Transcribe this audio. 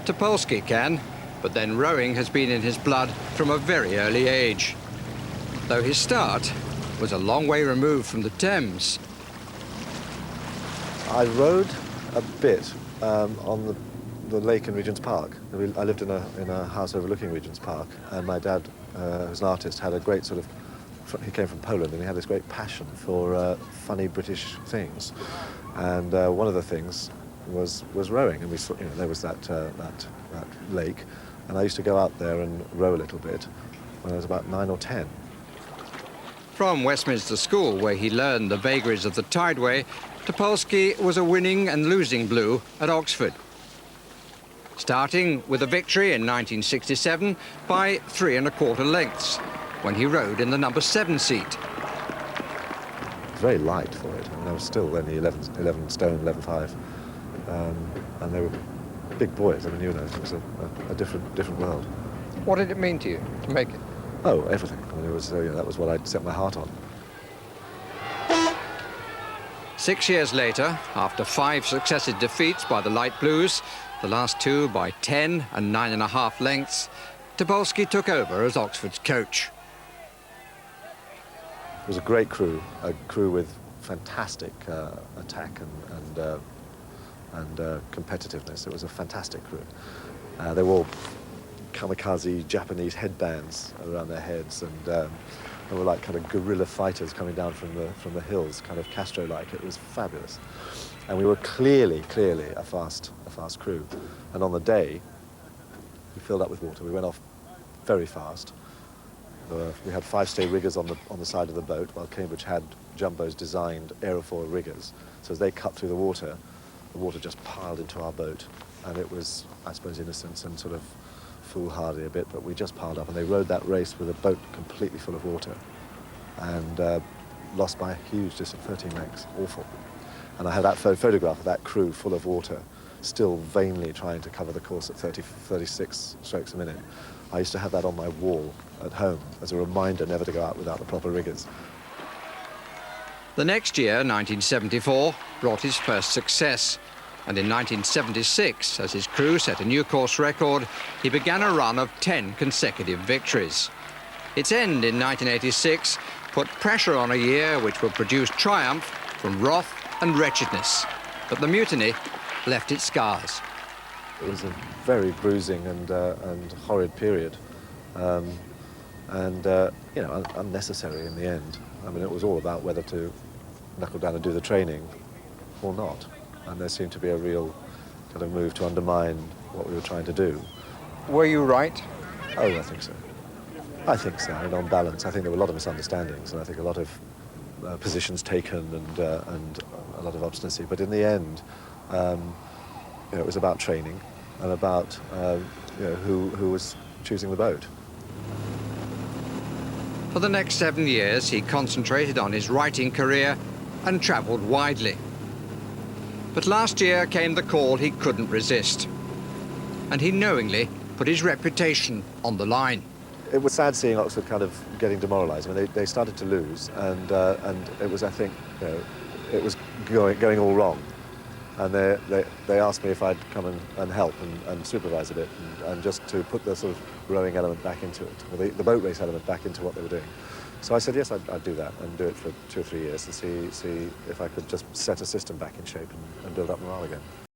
Topolski can, but then rowing has been in his blood from a very early age. Though his start was a long way removed from the Thames. I rowed a bit on the lake in Regent's Park. I lived in a house overlooking Regent's Park, and my dad, who's an artist, had a great sort of... He came from Poland, and he had this great passion for funny British things. And one of the things was rowing, and we saw, there was that lake, and I used to go out there and row a little bit when I was about 9 or 10. From Westminster School, where he learned the vagaries of the tideway, Topolski was a winning and losing blue at Oxford. Starting with a victory in 1967 by 3 1/4 lengths, when he rowed in the number 7 seat. It was very light for it. I mean, I was still only 11 stone, 11.5, and they were big boys. I mean, it was a different world. What did it mean to you to make it? Oh, everything. I mean, it was, that was what I'd set my heart on. 6 years later, after 5 successive defeats by the Light Blues, the last 2 by 10 and 9 1/2 lengths, Topolski took over as Oxford's coach. It was a great crew, a crew with fantastic attack and competitiveness. It was a fantastic crew. They wore kamikaze Japanese headbands around their heads, and they were like kind of guerrilla fighters coming down from the hills, kind of Castro-like. It was fabulous, and we were clearly a fast crew. And on the day, we filled up with water. We went off very fast. We had 5-stay riggers on the side of the boat, while Cambridge had Jumbo's designed aerofoil riggers. So as they cut through the water just piled into our boat, and it was, I suppose, innocence and sort of foolhardy a bit, but we just piled up, and they rode that race with a boat completely full of water, and lost by a huge distance, 13 lengths. Awful. And I had that photograph of that crew full of water, still vainly trying to cover the course at 36 strokes a minute. I used to have that on my wall at home as a reminder never to go out without the proper riggers. The next year, 1974, brought his first success. And in 1976, as his crew set a new course record, he began a run of 10 consecutive victories. Its end in 1986 put pressure on a year which would produce triumph from wrath and wretchedness. But the mutiny left its scars. It was a very bruising and horrid period, unnecessary in the end. I mean, it was all about whether to knuckle down and do the training or not. And there seemed to be a real kind of move to undermine what we were trying to do. Were you right? Oh, I think so. I think so. And on balance, I think there were a lot of misunderstandings, and I think a lot of positions taken and a lot of obstinacy. But in the end, it was about training and about who was choosing the boat. For the next 7 years, he concentrated on his writing career and travelled widely. But last year came the call he couldn't resist, and he knowingly put his reputation on the line. It was sad seeing Oxford kind of getting demoralised. I mean, they started to lose, and it was, I think, it was going all wrong. And they asked me if I'd come and help and supervise a bit, and just to put the sort of rowing element back into it, or the boat race element back into what they were doing. So I said, yes, I'd do that, and do it for 2 or 3 years, and see if I could just set a system back in shape and build up morale again.